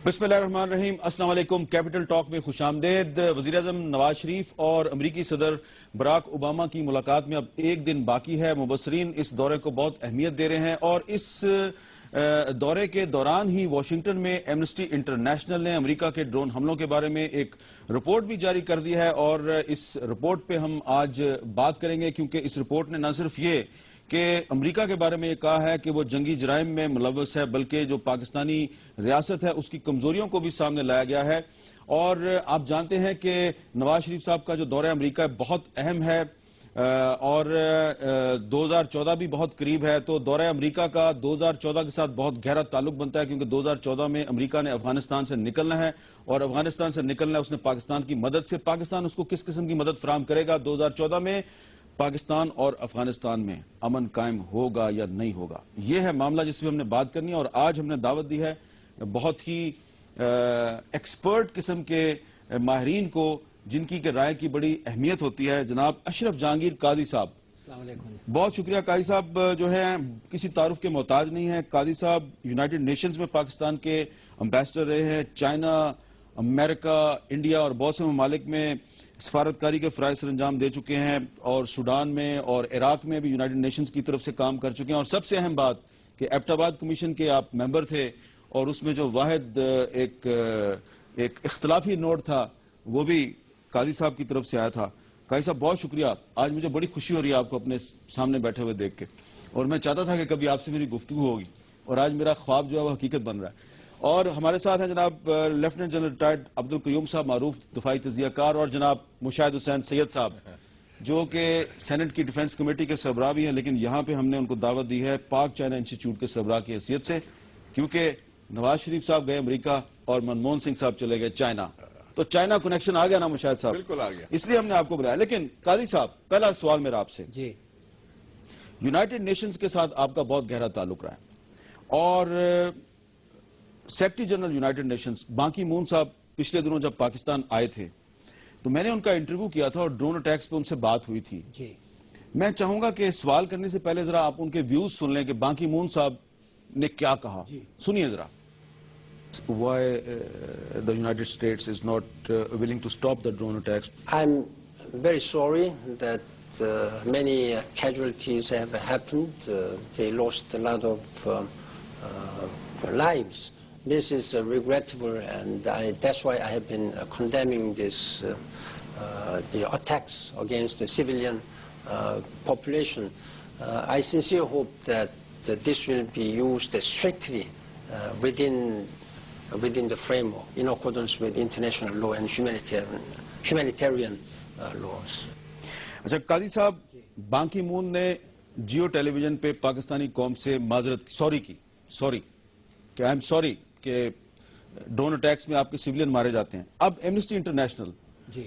بسم اللہ الرحمن الرحیم۔ السلام علیکم۔ کیپٹل ٹاک میں خوش آمدید۔ وزیر اعظم نواز شریف اور امریکی صدر براک اوباما کی ملاقات میں اب ایک دن باقی ہے۔ مبصرین اس دورے کو بہت اہمیت دے رہے ہیں اور اس دورے کے دوران ہی واشنگٹن میں ایمنسٹی انٹرنیشنل نے امریکہ کے ڈرون حملوں کے بارے میں ایک رپورٹ بھی جاری کر دی ہے اور اس رپورٹ پہ ہم آج بات کریں گے، کیونکہ اس رپورٹ نے نہ صرف یہ کہ امریکہ کے بارے میں یہ کہا ہے کہ وہ جنگی جرائم میں ملوث ہے، بلکہ جو پاکستانی ریاست ہے اس کی کمزوریوں کو بھی سامنے لایا گیا ہے۔ اور آپ جانتے ہیں کہ نواز شریف صاحب کا جو دورہ امریکہ بہت اہم ہے اور 2014 بھی بہت قریب ہے، تو دورہ امریکہ کا 2014 کے ساتھ بہت گہرا تعلق بنتا ہے، کیونکہ 2014 میں امریکہ نے افغانستان سے نکلنا ہے اور افغانستان سے نکلنا ہے اس نے پاکستان کی مدد سے۔ پاکستان اس کو کس قسم کی مدد فراہم کرے گا؟ 2014 میں پاکستان اور افغانستان میں امن قائم ہوگا یا نہیں ہوگا، یہ ہے معاملہ جس پہ ہم نے بات کرنی ہے۔ اور آج ہم نے دعوت دی ہے بہت ہی ایکسپرٹ قسم کے ماہرین کو، جن کی کہ رائے کی بڑی اہمیت ہوتی ہے۔ جناب اشرف جہانگیر قاضی صاحب، السلام علیکم۔ بہت شکریہ۔ قاضی صاحب جو ہیں کسی تعارف کے محتاج نہیں ہیں۔ قاضی صاحب یونائٹڈ نیشنز میں پاکستان کے امبیسڈر رہے ہیں، چائنا، امریکہ، انڈیا اور بہت سے ممالک میں سفارتکاری کے فرائض سر انجام دے چکے ہیں، اور سوڈان میں اور عراق میں بھی یونائٹڈ نیشنز کی طرف سے کام کر چکے ہیں۔ اور سب سے اہم بات کہ ایبٹ آباد کمیشن کے آپ ممبر تھے، اور اس میں جو واحد ایک اختلافی نوٹ تھا وہ بھی قاضی صاحب کی طرف سے آیا تھا۔ قاضی صاحب بہت شکریہ، آج مجھے بڑی خوشی ہو رہی ہے آپ کو اپنے سامنے بیٹھے ہوئے دیکھ کے، اور میں چاہتا تھا کہ کبھی آپ سے میری گفتگو ہوگی، اور آج میرا خواب جو ہے وہ حقیقت بن رہا ہے۔ اور ہمارے ساتھ ہیں جناب لیفٹیننٹ جنرل ریٹائرڈ عبدالقیوم صاحب، معروف دفاعی تجزیہ کار، اور جناب مشاہد حسین سید صاحب، جو کہ سینٹ کی ڈیفنس کمیٹی کے سربراہ بھی ہیں، لیکن یہاں پہ ہم نے ان کو دعوت دی ہے پاک چائنا انسٹیٹیوٹ کے سربراہ کی حیثیت سے، کیونکہ نواز شریف صاحب گئے امریکہ اور منموہن سنگھ صاحب چلے گئے چائنا، تو چائنا کنیکشن آ گیا نا مشاہد صاحب؟ بالکل آ گیا، اس لیے ہم نے آپ کو بلایا۔ لیکن قاضی صاحب، پہلا سوال میرا آپ سے، جی، یونائٹڈ نیشنز کے ساتھ آپ کا بہت گہرا تعلق رہا ہے، اور سیکرٹری جنرل یونائٹڈ نیشنز بان کی مون صاحب پچھلے دنوں جب پاکستان آئے تھے تو میں نے ان کا انٹرویو کیا تھا اور ڈرون اٹیکس پہ ان سے بات ہوئی تھی۔ جی، میں چاہوں گا کہ سوال کرنے سے پہلے ذرا آپ ان کے ویوز سن لیں کہ بان کی مون صاحب نے کیا کہا، سنیے ذرا۔ Why the United States is not willing to stop the drone attacks? I'm very sorry that many casualties have happened. They lost a lot of lives. This is regrettable, and that's why I have been condemning the attacks against the civilian population. I sincerely hope that this will be used strictly within the framework, in accordance with international law and humanitarian laws. اچھا قاضی صاحب، بان کی مون نے جیو ٹیلی vision پہ پاکستانی قوم سے معذرت sorry کہ آئی ایم سوری کہ ڈرون اٹیکس میں آپ کے سیویلین مارے جاتے ہیں۔ اب ایمنسٹی انٹرنیشنل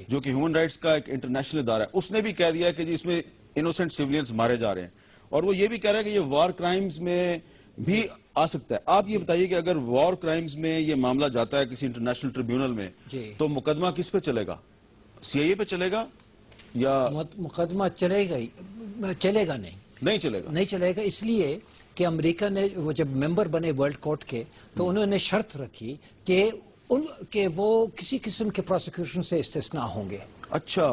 جو کہ ہیومن رائٹس کا ایک انٹرنیشنل ادارہ ہے، اس نے بھی کہہ دیا ہے کہ جی اس میں انوسنٹ سیویلینز مارے جا رہے ہیں، اور وہ یہ بھی کہہ رہا ہے کہ یہ وار کرائمز میں بھی آ سکتا ہے۔ آپ یہ بتائیے کہ اگر وار کرائمز میں یہ معاملہ جاتا ہے کسی انٹرنیشنل ٹریبیونل میں، تو مقدمہ کس پہ چلے گا؟ سی آئی اے پہ چلے گا یا مقدمہ چلے گا نہیں چلے گا؟ اس لیے کہ امریکہ نے وہ جب ممبر بنے ورلڈ کورٹ کے تو انہوں نے شرط رکھی کہ وہ کسی قسم کے پروسیکیوشن سے استثناء ہوں گے۔ اچھا،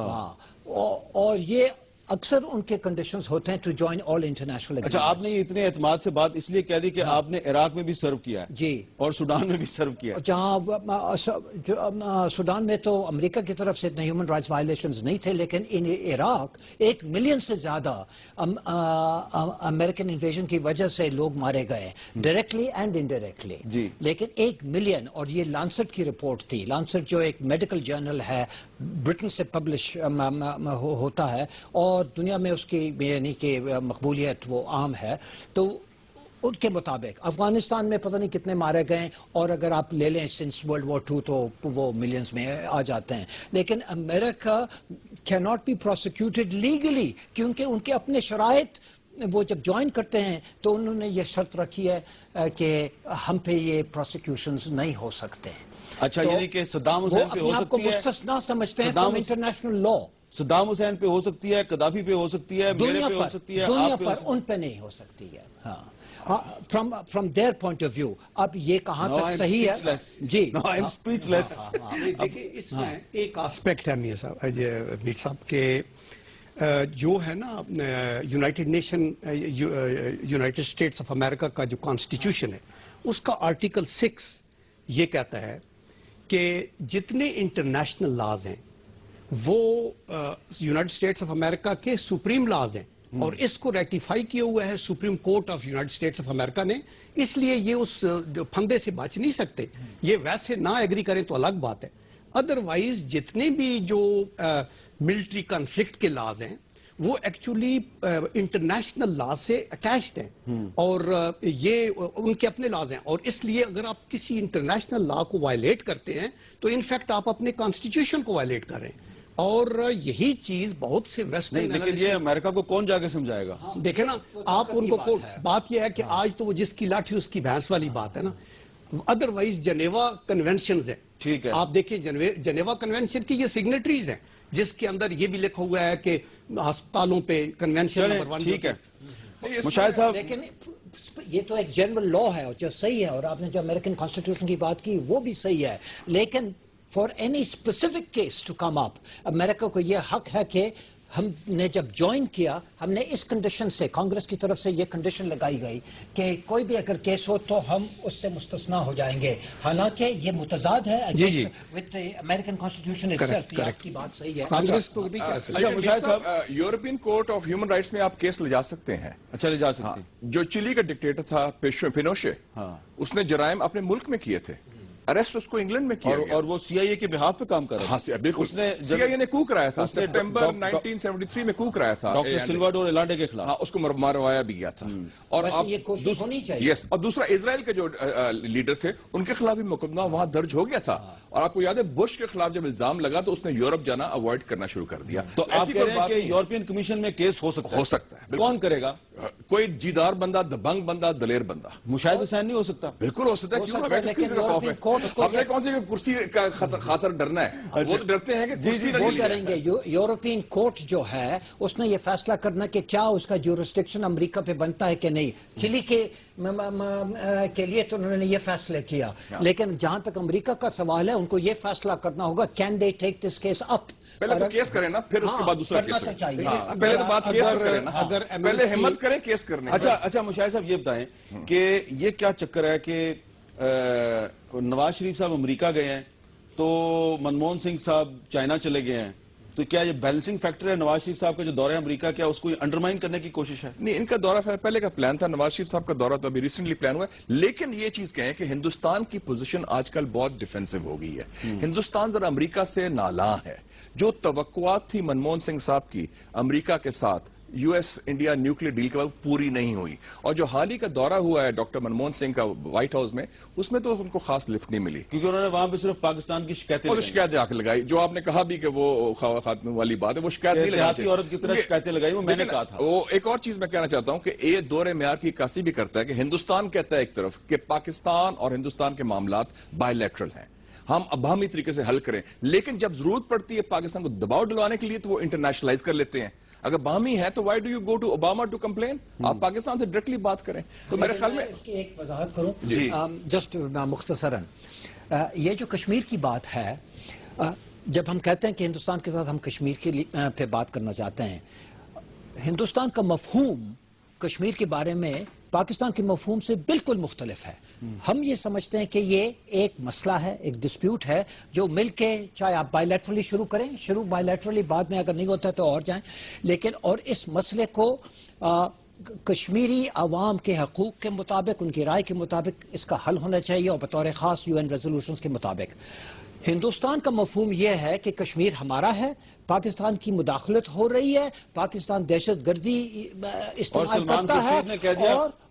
اور یہ اکثر ان کے کنڈیشنز ہوتے ہیں to join all international agreements. اچھا، آپ نے یہ اتنے اعتماد سے بات اس لیے کہہ دی کہ آپ نے عراق میں بھی سرو کیا ہے جی، اور سوڈان میں بھی سرو کیا ہے۔ جہاں سوڈان میں تو امریکہ کی طرف سے اتنے ہیومن رائٹس وائلیشنز نہیں تھے، لیکن ان عراق 1 ملین سے زیادہ امریکن انویژن کی وجہ سے لوگ مارے گئے، ڈائریکٹلی اینڈ انڈائریکٹلی۔ جی، لیکن 1 ملین، اور یہ لانسٹ کی رپورٹ تھی۔ لانسٹ جو ایک میڈیکل جرنل ہے، برٹن سے پبلش ہوتا ہے اور دنیا میں اس کی یعنی کہ مقبولیت وہ عام ہے، تو ان کے مطابق افغانستان میں پتہ نہیں کتنے مارے گئے، اور اگر آپ لے لیں سنس ورلڈ وار 2 تو وہ ملینز میں آ جاتے ہیں۔ لیکن امریکہ کین ناٹ بی پروسیکیوٹڈ لیگلی، کیونکہ ان کے اپنے شرائط وہ جب جوائن کرتے ہیں تو انہوں نے یہ شرط رکھی ہے کہ ہم پہ یہ پروسیکیوشنز نہیں ہو سکتے۔ اچھا، یعنی کہ صدام حسین پہ ہو سکتی ہے، وہ مستثنا سمجھتے ہیں from international law. Saddam Hussein پہ ہو سکتی ہے، قذافی پہ ہو سکتی ہے، میرے پہ ہو سکتی ہے، دنیا آپ پہ پر ان پہ نہیں ہو سکتی ہے۔ ہاں، from their point of view اب یہ کہاں تک صحیح ہے جی دیکھیں اس میں ایک آسپیکٹ ہے میر صاحب کے جو ہے نا یونائٹڈ اسٹیٹس آف امریکہ کا جو کانسٹیٹیوشن ہے اس کا آرٹیکل 6 یہ کہتا ہے کہ جتنے انٹرنیشنل لاز ہیں وہ یونائٹڈ اسٹیٹس آف امریکہ کے سپریم لاز ہیں اور اس کو ریکٹیفائی کیا ہوا ہے supreme court of United States of America نے، اس لیے یہ اس پھندے سے بچ نہیں سکتے. یہ ویسے نہ ایگری کریں تو الگ بات ہے، ادروائز جتنے بھی جو ملٹری کنفلکٹ کے لاز ہیں وہ ایکچولی انٹرنیشنل لا سے اٹیچڈ ہیں اور یہ ان کے اپنے لاز ہیں، اور اس لیے اگر آپ کسی انٹرنیشنل لا کو وائلیٹ کرتے ہیں تو انفیکٹ آپ اپنے کانسٹیٹیوشن کو وائلیٹ کر رہے ہیں. اور یہی چیز بہت سے ویسٹرن، لیکن یہ امریکہ کو کون جا کے سمجھائے گا؟ دیکھیں نا آپ ان کو بات یہ ہے کہ آج تو وہ جس کی لاٹھی اس کی بھینس والی بات ہے نا. ادروائز جنیوا کنونشنز ہیں، ٹھیک ہے، آپ دیکھیں جنیوا کنونشن کی یہ سگنیٹریز ہیں جس کے اندر یہ بھی لکھا ہوا ہے کہ ہسپتالوں پہ کنونشن نمبر 1. ٹھیک ہے مشاہد صاحب، لیکن یہ تو ایک جنرل لا ہے اور جو صحیح ہے، اور آپ نے جو امریکن کانسٹیٹیوشن کی بات کی وہ بھی صحیح ہے، لیکن for any specific case to come up America کو یہ حق ہے کہ ہم نے جب جوائن کیا ہم نے اس کنڈیشن سے، کانگریس کی طرف سے یہ کنڈیشن لگائی گئی کہ کوئی بھی اگر کیس ہو تو ہم اس سے مستثنا ہو جائیں گے، حالانکہ یہ متضاد ہے with the American Constitution itself. یہ آپ کی بات صحیح ہے. کانگریس تو نہیں کہہ سکتے. مشاہد صاحب، European court of human rights میں آپ کیس لے جا سکتے ہیں. اچھا لے جا سکتے ہیں. جو چلی کا ڈکٹیٹر تھا پینوشے، اس نے جرائم اپنے ملک میں کیے تھے، اریسٹ اس کو انگلینڈ میں کیا گیا، اور وہ سی آئی اے کے بہاف پہ کام کر رہا تھا. بالکل، سی آئی اے نے کو کرایا تھا سپٹمبر 1973 میں کو کرایا تھا ڈاکٹر سلواڈور ایلانڈے کے خلاف. اس کو مروایا بھی گیا تھا. اور یہ کوشش ہونی چاہیے. اور دوسرا اسرائیل کے جو لیڈر تھے ان کے خلاف بھی مقدمہ وہاں درج ہو گیا تھا. اور آپ کو یاد ہے بش کے خلاف جب الزام لگا تو اس نے یورپ جانا اوائڈ کرنا شروع کر دیا. تو آپ کہہ رہے ہیں کہ یورپین کمیشن میں کیس ہو سکتا ہے. کون کرے گا؟ کوئی جیدار بندہ، دبنگ بندہ، دلیر بندہ. مشاہد حسین نہیں ہو سکتا؟ بالکل ہو سکتا ہے. کیوں ہمیں کس چیز کا خوف ہے؟ ہم نے کون سی کرسی کا خاطر ڈرنا ہے؟ وہ تو ڈرتے ہیں کہ کرسی وہ کریں گے. یورپین کورٹ جو ہے اس نے یہ فیصلہ کرنا کہ کیا اس کا جورسڈکشن امریکہ پہ بنتا ہے کہ نہیں. چلی کے لیے تو انہوں نے یہ فیصلہ کیا، لیکن جہاں تک امریکہ کا سوال ہے ان کو یہ فیصلہ کرنا ہوگا can they take this case اپ. پہلے تو کیس کریں نا، پھر اس کے بعد دوسرا کیس کریں. پہلے تو بات کیس کریں نا، پہلے ہمت کریں کیس کرنے. اچھا مشاہد صاحب یہ بتائیں کہ یہ کیا چکر ہے کہ نواز شریف صاحب امریکہ گئے ہیں تو منموہن سنگھ صاحب چائنا چلے گئے ہیں، تو کیا یہ بیلنسنگ فیکٹر ہے نواز شریف صاحب کا جو دورہ امریکہ کیا اس کو انڈرمائن کرنے کی کوشش ہے؟ نہیں، ان کا دورہ پہلے کا پلان تھا. نواز شریف صاحب کا دورہ تو ابھی ریسنٹلی پلان ہوا ہے. لیکن یہ چیز کہیں کہ ہندوستان کی پوزیشن آج کل بہت ڈیفینسو ہو گئی ہے. ہندوستان ذرا امریکہ سے نالاں ہے. جو توقعات تھی منموہن سنگھ صاحب کی امریکہ کے ساتھ U S India nuclear deal کے بعد پوری نہیں ہوئی. اور جو حال ہی کا دورہ ہوا ہے ڈاکٹر منموہن سنگھ کا وائٹ ہاؤس میں، اس میں تو ان کو خاص لفٹ نہیں ملی، کیونکہ انہوں نے وہاں پہ صرف پاکستان کی شکایت جا کے لگائی. جو آپ نے کہا بھی کہ وہ خاتون والی بات ہے، وہ شکایت نہیں لگائی. عورت کی طرح شکایتیں لگائی، وہ میں نے کہا تھا. وہ ایک اور چیز میں کہنا چاہتا ہوں کہ یہ دور معیار کی عکاسی بھی کرتا ہے کہ ہندوستان کہتا ہے ایک طرف کہ پاکستان اور ہندوستان کے معاملات بائی لیٹرل ہیں، ہم ابہامی طریقے سے حل کریں، لیکن جب ضرورت پڑتی ہے پاکستان کو دباؤ ڈلوانے کے لیے تو وہ انٹرنیشنلائز کر لیتے ہیں. اگر باہمی ہے تو why do you go to Obama to complain? آپ پاکستان سے ڈائریکٹلی بات کریں. تو میرے خیال میں اس کی ایک وضاحت کروں جسٹ مختصراً. یہ جو کشمیر کی بات ہے، جب ہم کہتے ہیں کہ ہندوستان کے ساتھ ہم کشمیر کے پہ بات کرنا چاہتے ہیں، ہندوستان کا مفہوم کشمیر کے بارے میں پاکستان کے مفہوم سے بالکل مختلف ہے. ہم یہ سمجھتے ہیں کہ یہ ایک مسئلہ ہے، ایک ڈسپیوٹ ہے جو مل کے، چاہے آپ بائی لیٹرلی شروع کریں، بائی لیٹرلی، بعد میں اگر نہیں ہوتا ہے تو اور جائیں، لیکن اور اس مسئلے کو کشمیری عوام کے حقوق کے مطابق، ان کی رائے کے مطابق اس کا حل ہونا چاہیے، اور بطور خاص UN ریزولوشنز کے مطابق. ہندوستان کا مفہوم یہ ہے کہ کشمیر ہمارا ہے، پاکستان کی مداخلت ہو رہی ہے، پاکستان دہشت گردی استعمال کرتا ہے،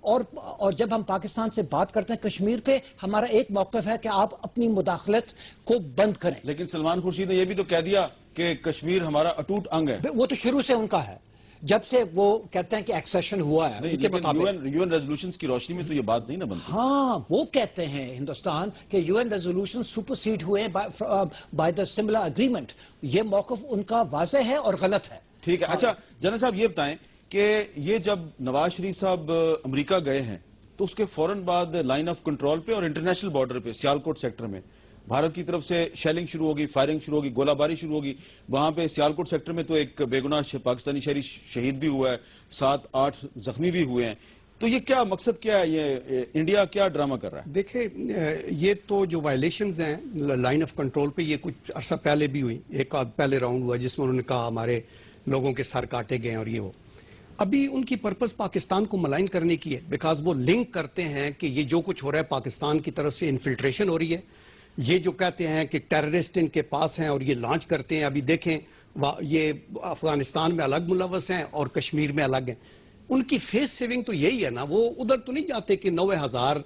اور جب ہم پاکستان سے بات کرتے ہیں کشمیر پہ، ہمارا ایک موقف ہے کہ آپ اپنی مداخلت کو بند کریں. لیکن سلمان خورشید نے یہ بھی تو کہہ دیا کہ کشمیر ہمارا اٹوٹ انگ ہے. وہ تو شروع سے ان کا ہے، جب سے وہ کہتے ہیں کہ ایکسیشن ہوا ہے ان کے مطابق. UN ریزولوشنز کی روشنی میں تو یہ بات نہیں نہ بنتی. ہاں، وہ کہتے ہیں ہندوستان کہ UN ریزولوشن سپرسیڈ ہوئے بائی دا سملر اگریمنٹ. یہ موقف ان کا واضح ہے اور غلط ہے. ٹھیک ہے. اچھا جنرل صاحب یہ بتائیں کہ یہ جب نواز شریف صاحب امریکہ گئے ہیں تو اس کے فوراً بعد لائن آف کنٹرول پہ اور انٹرنیشنل بارڈر پہ سیالکوٹ سیکٹر میں بھارت کی طرف سے شیلنگ شروع ہوگی، فائرنگ شروع ہوگی، گولہ باری شروع ہوگی. وہاں پہ سیالکوٹ سیکٹر میں تو ایک بے گناہ پاکستانی شہری شہید بھی ہوا ہے، 7-8 زخمی بھی ہوئے ہیں. تو یہ کیا مقصد کیا ہے؟ یہ انڈیا کیا ڈرامہ کر رہا ہے؟ دیکھیں یہ تو جو وائلیشنز ہیں لائن آف کنٹرول پہ، یہ کچھ عرصہ پہلے بھی ہوئی. ایک پہلے راؤنڈ ہوا جس میں انہوں نے کہا ہمارے لوگوں کے سر کاٹے گئے اور یہ وہ. ابھی ان کی پرپس پاکستان کو ملائن کرنے کی ہے، بیکاز وہ لنک کرتے ہیں کہ یہ جو کچھ ہو رہا ہے پاکستان کی طرف سے انفلٹریشن ہو رہی ہے. یہ جو کہتے ہیں کہ ٹیررسٹ ان کے پاس ہیں اور یہ لانچ کرتے ہیں. ابھی دیکھیں یہ افغانستان میں الگ ملوث ہیں اور کشمیر میں الگ ہیں. ان کی فیس سیونگ تو یہی ہے نا، وہ ادھر تو نہیں جاتے کہ 90,000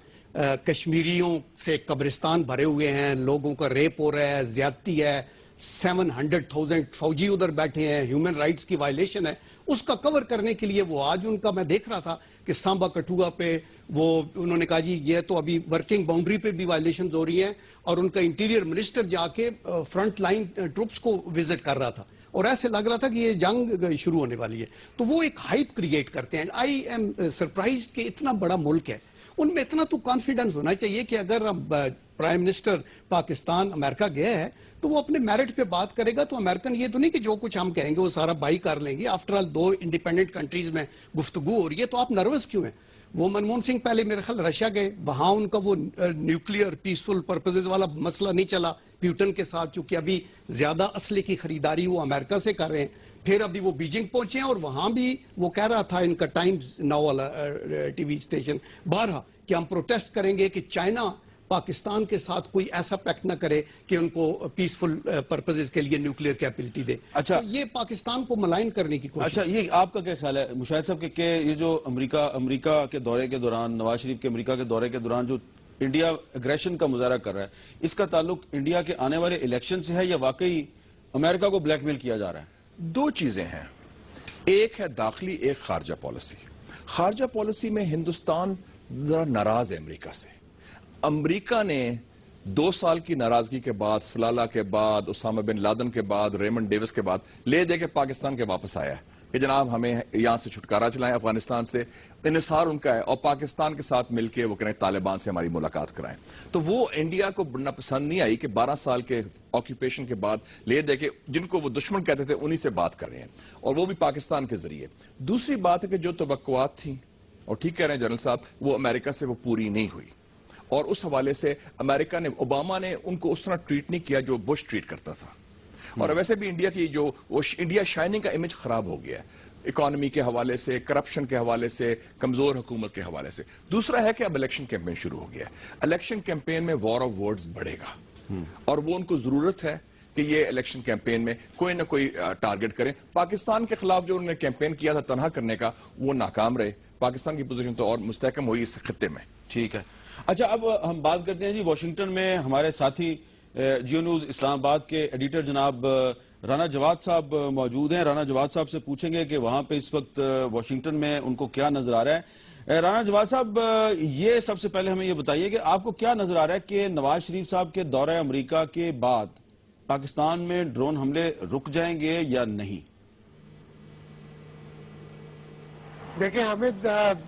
کشمیریوں سے قبرستان بھرے ہوئے ہیں، لوگوں کا ریپ ہو رہا ہے، زیادتی ہے، 700,000 فوجی ادھر بیٹھے ہیں، ہیومن رائٹس کی وائلیشن ہے. اس کا کور کرنے کے لیے وہ آج ان کا میں دیکھ رہا تھا کہ سامبا کٹھوعہ پہ وہ انہوں نے کہا جی یہ تو ابھی ورکنگ باؤنڈری پہ بھی وائلیشنز ہو رہی ہیں، اور ان کا انٹیریئر منسٹر جا کے فرنٹ لائن ٹروپس کو وزٹ کر رہا تھا اور ایسے لگ رہا تھا کہ یہ جنگ شروع ہونے والی ہے. تو وہ ایک ہائپ کریٹ کرتے ہیں. آئی ایم سرپرائزڈ کہ اتنا بڑا ملک ہے، ان میں اتنا تو کانفیڈنس ہونا چاہیے کہ اگر پرائم منسٹر پاکستان امریکہ گیا ہے تو وہ اپنے میرٹ پہ بات کرے گا. تو امریکن یہ تو نہیں کہ جو کچھ ہم کہیں گے وہ سارا بائی کر لیں گے. آفٹر آل 2 انڈیپینڈنٹ کنٹریز میں گفتگو ہو رہی ہے، تو آپ نروس کیوں ہیں؟ وہ منموہن سنگھ پہلے میرے خیال رشیا گئے، وہاں ان کا وہ نیوکلیئر پیسفل پرپزز والا مسئلہ نہیں چلا پیوٹن کے ساتھ، چونکہ ابھی زیادہ اسلحے کی خریداری وہ امریکہ سے کر رہے ہیں. پھر ابھی وہ بیجنگ پہنچے ہیں اور وہاں بھی وہ کہہ رہا تھا ان کا ٹائمز ناؤ والا ٹی وی اسٹیشن بارہا کہ ہم پروٹیسٹ کریں گے کہ چائنا پاکستان کے ساتھ کوئی ایسا پیکٹ نہ کرے کہ ان کو پیسفل پرپزز کے لیے نیوکلیئر کیپیبلٹی دے. اچھا، یہ پاکستان کو ملائن کرنے کی کوشش. اچھا، یہ آپ کا کیا خیال ہے مشاہد صاحب کہ یہ جو امریکہ کے دورے کے دوران، نواز شریف کے امریکہ کے دورے کے دوران جو انڈیا اگریشن کا مظاہرہ کر رہا ہے، اس کا تعلق انڈیا کے آنے والے الیکشن سے ہے یا واقعی امریکہ کو بلیک میل کیا جا رہا ہے؟ 2 چیزیں ہیں، ایک ہے داخلی، ایک خارجہ پالیسی. خارجہ پالیسی میں ہندوستان ذرا ناراض ہے امریکہ سے. امریکہ نے 2 سال کی ناراضگی کے بعد، سلالہ کے بعد، اسامہ بن لادن کے بعد، ریمنڈ ڈیوس کے بعد لے دے کے پاکستان کے واپس آیا ہے کہ جناب ہمیں یہاں سے چھٹکارا چلائیں، افغانستان سے. انحصار ان کا ہے اور پاکستان کے ساتھ مل کے وہ کہیں طالبان سے ہماری ملاقات کرائیں. تو وہ انڈیا کو بڑا پسند نہیں آئی کہ 12 سال کے آکیوپیشن کے بعد لے دے کے جن کو وہ دشمن کہتے تھے انہی سے بات کر رہے ہیں، اور وہ بھی پاکستان کے ذریعے. دوسری بات ہے کہ جو توقعات تھیں، اور ٹھیک کہہ رہے ہیں جنرل صاحب، وہ امریکہ سے وہ پوری نہیں ہوئی، اور اس حوالے سے امریکہ نے، اوباما نے ان کو اس طرح ٹریٹ نہیں کیا جو بش ٹریٹ کرتا تھا. اور ویسے بھی انڈیا کی جو انڈیا شائننگ کا امیج خراب ہو گیا ہے، اکانومی کے حوالے سے، کرپشن کے حوالے سے، کمزور حکومت کے حوالے سے. دوسرا ہے کہ اب الیکشن کیمپین شروع ہو گیا ہے. الیکشن کیمپین میں وار آف ورڈز بڑھے گا، اور وہ ان کو ضرورت ہے کہ یہ الیکشن کیمپین میں کوئی نہ کوئی ٹارگٹ کریں. پاکستان کے خلاف جو انہوں نے کیمپین کیا تھا تنہا کرنے کا، وہ ناکام رہے. پاکستان کی پوزیشن تو اور مستحکم ہوئی اس خطے میں. ٹھیک ہے. اچھا، اب ہم بات کرتے ہیں جی واشنگٹن میں ہمارے ساتھی جیو نیوز اسلام آباد کے ایڈیٹر جناب رانا جواد صاحب موجود ہیں. رانا جواد صاحب سے پوچھیں گے کہ وہاں پہ اس وقت واشنگٹن میں ان کو کیا نظر آ رہا ہے. رانا جواد صاحب، یہ سب سے پہلے ہمیں یہ بتائیے کہ آپ کو کیا نظر آ رہا ہے کہ نواز شریف صاحب کے دورہ امریکہ کے بعد پاکستان میں ڈرون حملے رک جائیں گے یا نہیں؟ دیکھیں حامد،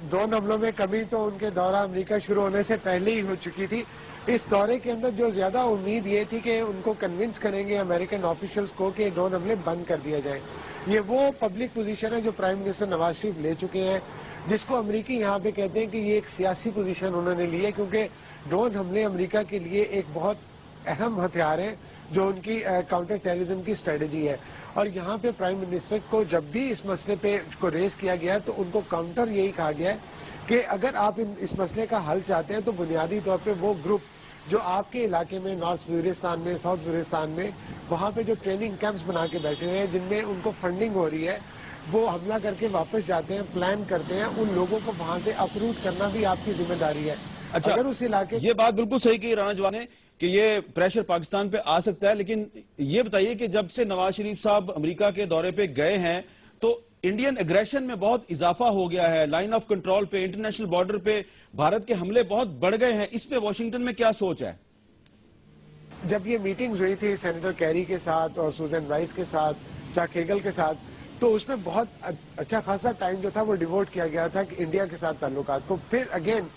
ڈرون حملوں میں کمی تو ان کے دورہ امریکہ شروع ہونے سے پہلے ہی ہو چکی تھی. اس دورے کے اندر جو زیادہ امید یہ تھی کہ ان کو کنونس کریں گے امریکن آفیشلز کو کہ ڈرون حملے بند کر دیا جائے. یہ وہ پبلک پوزیشن ہے جو پرائم منسٹر نواز شریف لے چکے ہیں، جس کو امریکی یہاں پہ کہتے ہیں کہ یہ ایک سیاسی پوزیشن انہوں نے لی ہے، کیونکہ ڈرون حملے امریکہ کے لیے ایک بہت اہم ہتھیار ہے جو ان کی کاؤنٹر ٹیررزم کی اسٹریٹجی ہے. اور یہاں پہ پرائم منسٹر کو جب بھی اس مسئلے پہ کو ریز کیا گیا تو ان کو کاؤنٹر یہی کہا گیا ہے کہ اگر آپ اس مسئلے کا حل چاہتے ہیں تو بنیادی طور پہ وہ گروپ جو آپ کے علاقے میں نارتھ وزیرستان میں، ساؤتھ وزیرستان میں، وہاں پہ جو ٹریننگ کیمپس بنا کے بیٹھے ہوئے ہیں جن میں ان کو فنڈنگ ہو رہی ہے، وہ حملہ کر کے واپس جاتے ہیں، پلان کرتے ہیں، ان لوگوں کو وہاں سے اپروٹ کرنا بھی آپ کی ذمہ داری ہے. اچھا، اگر اس علاقے یہ بات بالکل صحیح کی رانا جواد نے کہ یہ پریشر پاکستان پہ آ سکتا ہے، لیکن یہ بتائیے کہ جب سے نواز شریف صاحب امریکہ کے دورے پہ گئے ہیں تو انڈین اگریشن میں بہت اضافہ ہو گیا ہے. لائن آف کنٹرول پہ، انٹرنیشنل بارڈر پہ بھارت کے حملے بہت بڑھ گئے ہیں. اس پہ واشنگٹن میں کیا سوچ ہے؟ جب یہ میٹنگز ہوئی تھی سینیٹر کیری کے ساتھ اور سوزن رائس کے ساتھ، چاک ہیگل کے ساتھ، تو اس میں بہت اچھا خاصا ٹائم جو تھا وہ ڈیووٹ کیا گیا تھا کہ انڈیا کے ساتھ تعلقات کو. پھر اگین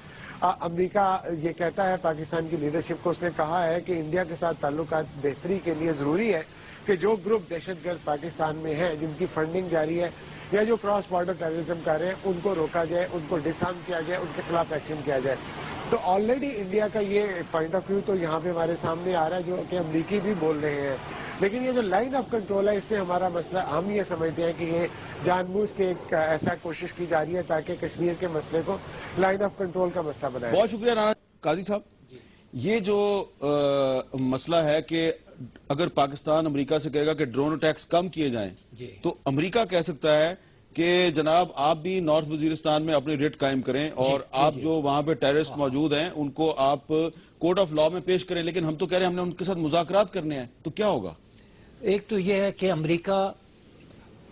امریکہ یہ کہتا ہے پاکستان کی لیڈرشپ کو، اس نے کہا ہے کہ انڈیا کے ساتھ تعلقات بہتری کے لیے ضروری ہے کہ جو گروپ دہشت گرد پاکستان میں ہیں، جن کی فنڈنگ جاری ہے یا جو کراس بارڈر ٹیررزم کر رہے ہیں، ان کو روکا جائے، ان کو ڈسارم کیا جائے، ان کے خلاف ایکشن کیا جائے. تو آلریڈی انڈیا کا یہ پوائنٹ آف ویو تو یہاں پہ ہمارے سامنے آ رہا ہے، جو کہ امریکی بھی بول رہے ہیں. لیکن یہ جو لائن آف کنٹرول ہے، اس پہ ہمارا مسئلہ، ہم یہ سمجھتے ہیں کہ یہ جان بوجھ کے ایک ایسا کوشش کی جا رہی ہے تاکہ کشمیر کے مسئلے کو لائن آف کنٹرول کا مسئلہ بنائے. بہت شکریہ رانا قاضی صاحب. یہ جو مسئلہ ہے کہ اگر پاکستان امریکہ سے کہے گا کہ ڈرون اٹیکس کم کیے جائیں تو امریکہ کہہ سکتا ہے کہ جناب آپ بھی نارتھ وزیرستان میں اپنی ریٹ قائم کریں اور آپ جو وہاں پہ ٹیررسٹ موجود ہیں ان کو آپ کورٹ آف لا میں پیش کریں. لیکن ہم تو کہہ رہے ہیں ہم نے ان کے ساتھ مذاکرات کرنے ہیں، تو کیا ہوگا؟ ایک تو یہ ہے کہ امریکہ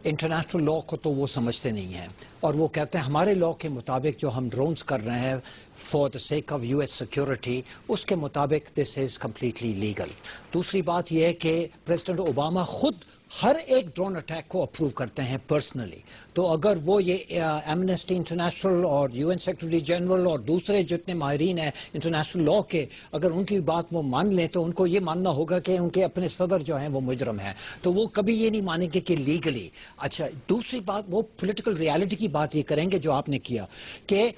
انٹرنیشنل لا کو تو وہ سمجھتے نہیں ہیں، اور وہ کہتے ہیں ہمارے لا کے مطابق جو ہم ڈرونز کر رہے ہیں for the sake of US security, اس کے مطابق دس از کمپلیٹلی لیگل. دوسری بات یہ ہے کہ پریزیڈنٹ اوباما خود ہر ایک ڈرون اٹیک کو اپروو کرتے ہیں پرسنلی. تو اگر وہ یہ ایمنسٹی انٹرنیشنل اور UN سیکرٹری جنرل اور دوسرے جتنے ماہرین ہیں انٹرنیشنل لا کے، اگر ان کی بات وہ مان لیں تو ان کو یہ ماننا ہوگا کہ ان کے اپنے صدر جو ہیں وہ مجرم ہیں. تو وہ کبھی یہ نہیں مانیں گے کہ لیگلی. اچھا، دوسری بات وہ پولیٹیکل ریالٹی کی بات یہ کریں گے جو آپ نے کیا کہ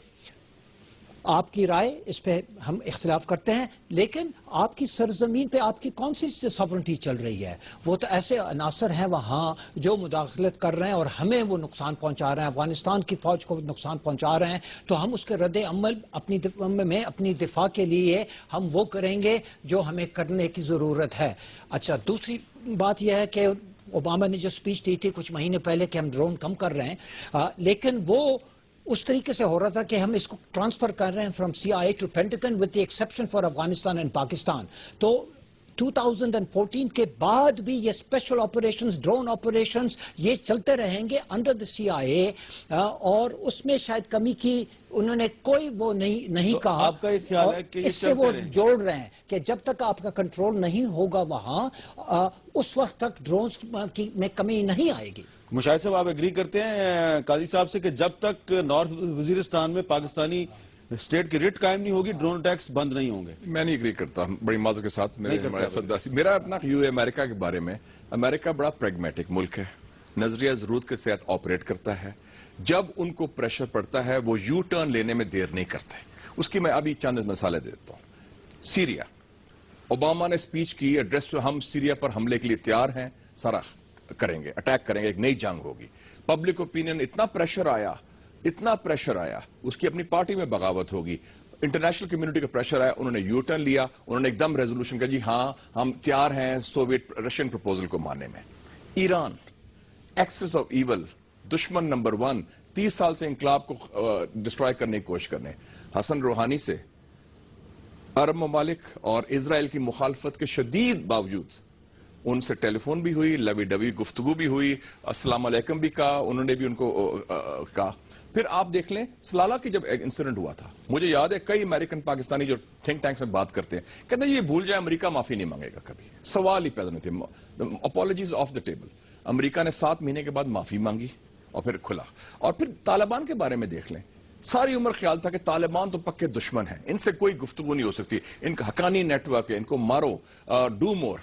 آپ کی رائے اس پہ ہم اختلاف کرتے ہیں، لیکن آپ کی سرزمین پہ آپ کی کون سی ساورنٹی چل رہی ہے؟ وہ تو ایسے عناصر ہیں وہاں جو مداخلت کر رہے ہیں اور ہمیں وہ نقصان پہنچا رہے ہیں، افغانستان کی فوج کو نقصان پہنچا رہے ہیں. تو ہم اس کے رد عمل اپنی دفاع کے لیے ہم وہ کریں گے جو ہمیں کرنے کی ضرورت ہے. اچھا، دوسری بات یہ ہے کہ اوباما نے جو سپیچ دی تھی کچھ مہینے پہلے کہ ہم ڈرون کم کر رہے ہیں، لیکن وہ اس طریقے سے ہو رہا تھا کہ ہم اس کو ٹرانسفر کر رہے ہیں from CIA to Pentagon with the exception for Afghanistan and Pakistan. تو 2014 کے بعد بھی یہ اسپیشل آپریشنز، ڈرون آپریشنز یہ چلتے رہیں گے انڈر دا CIA، اور اس میں شاید کمی کی انہوں نے کوئی وہ نہیں کہا. آپ کا یہ خیال ہے کہ اس سے وہ جوڑ رہے ہیں کہ جب تک آپ کا کنٹرول نہیں ہوگا وہاں، اس وقت تک ڈرونز میں کمی نہیں آئے گی. مشاہد صاحب، آپ ایگری کرتے ہیں قاضی صاحب سے کہ جب تک نارتھ وزیرستان میں پاکستانی اسٹیٹ کی ریٹ قائم نہیں ہوگی ڈرون اٹیکس بند نہیں ہوں گے؟ میں نہیں ایگری کرتا، بڑی معذرت کے ساتھ. میرا اپنا ویو ہے امریکہ کے بارے میں. امریکہ بڑا پریگمیٹک ملک ہے، نظریہ ضرورت کے تحت آپریٹ کرتا ہے. جب ان کو پریشر پڑتا ہے وہ یو ٹرن لینے میں دیر نہیں کرتے. اس کی میں ابھی چند مثالیں دیتا ہوں. سیریا، اوباما نے سپیچ کی ایڈریس، ہم سیریا پر حملے کے لیے تیار ہیں، سارا کریں گے، اٹیک کریں گے، ایک نئی جنگ ہوگی. پبلک اوپینین اتنا پریشر آیا، اس کی اپنی پارٹی میں بغاوت ہوگی، انٹرنیشنل کمیونٹی کا پریشر آیا، انہوں نے یو ٹرن لیا، انہوں نے ایک دم ریزولوشن کہا جی ہاں ہم تیار ہیں سوویت رشین پروپوزل کو ماننے میں. ایران، ایکسس آف ایول، دشمن نمبر 1، 30 سال سے انقلاب کو ڈسٹرائے کرنے کی کوشش کرنے. حسن روحانی سے عرب ممالک اور اسرائیل کی مخالفت کے شدید باوجود ان سے ٹیلی فون بھی ہوئی، لوی ڈوی گفتگو بھی ہوئی، السلام علیکم بھی کہا، انہوں نے بھی ان کو کہا. پھر آپ دیکھ لیں سلالہ کی جب انسیڈنٹ ہوا تھا، مجھے یاد ہے کئی امریکن پاکستانی جو تھنک ٹینکس میں بات کرتے ہیں کہتے ہیں یہ بھول جائے امریکہ معافی نہیں مانگے گا کبھی. سوال ہی پیدا نہیں تھے، اپالوجیز آف دا ٹیبل. امریکہ نے 7 مہینے کے بعد معافی مانگی اور پھر کھلا. اور پھر طالبان کے بارے میں دیکھ لیں، ساری عمر خیال تھا کہ طالبان تو پکے دشمن ہیں، ان سے کوئی گفتگو نہیں ہو سکتی، ان کا حقانی نیٹ ورک ہے، ان کو مارو، ڈو مور.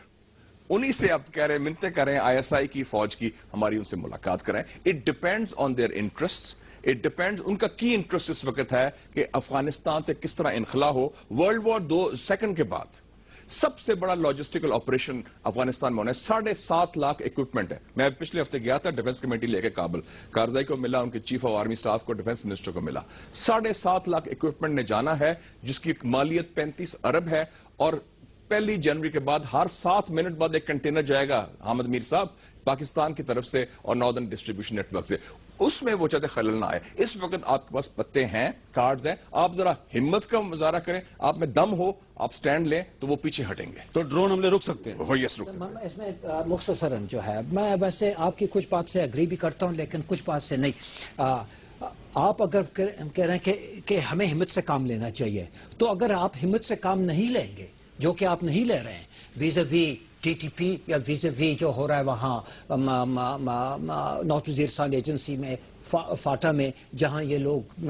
انہی سے اب کہہ رہے ہیں، منتیں کر رہے ہیں ISI کی فوج کی ہماری ان سے ملاقات کریں. It depends on their interest, it depends, ان کا کی انٹرسٹ اس وقت ہے کہ افغانستان سے کس طرح انخلا ہو. ورلڈ وار 2 کے بعد سب سے بڑا لاجسٹیکل آپریشن افغانستان میں ہونا ہے. 7.5 لاکھ اکوپمنٹ ہے. میں پچھلے ہفتے گیا تھا ڈیفنس کمیٹی لے کے کابل، کارزائی کو ملا، ان کے چیف آف آرمی سٹاف کو، ڈیفنس منسٹر کو ملا. 7.5 لاکھ اکوپمنٹ نے جانا ہے جس کی مالیت 35 ارب ہے. اور 1 جنوری کے بعد ہر 7 منٹ بعد ایک کنٹینر جائے گا حامد میر صاحب پاکستان کی طرف سے اور ناردرن ڈسٹریبیوشن نیٹ ورک سے. اس میں وہ چاہتے خلل نہ آئے. اس وقت آپ کے پاس پتے ہیں، کارڈز ہیں، آپ ذرا ہمت کا مظاہرہ کریں، آپ میں دم ہو، آپ سٹینڈ لیں تو وہ پیچھے ہٹیں گے. تو ڈرون حملے رک سکتے ہیں؟ یس، رک سکتے ہیں. اس میں مختصراً جو ہے، میں ویسے آپ کی کچھ بات سے اگری بھی کرتا ہوں لیکن کچھ بات سے نہیں. آپ اگر کہہ رہے ہیں کہ ہمیں ہمت سے کام لینا چاہیے، تو اگر آپ ہمت سے کام نہیں لیں گے، جو کہ آپ نہیں لے رہے ہیں، ویزاوی TTP یا ویزاوی جو ہو رہا ہے وہاں نارتھ وزیرستان ایجنسی میں فاٹا میں جہاں یہ لوگ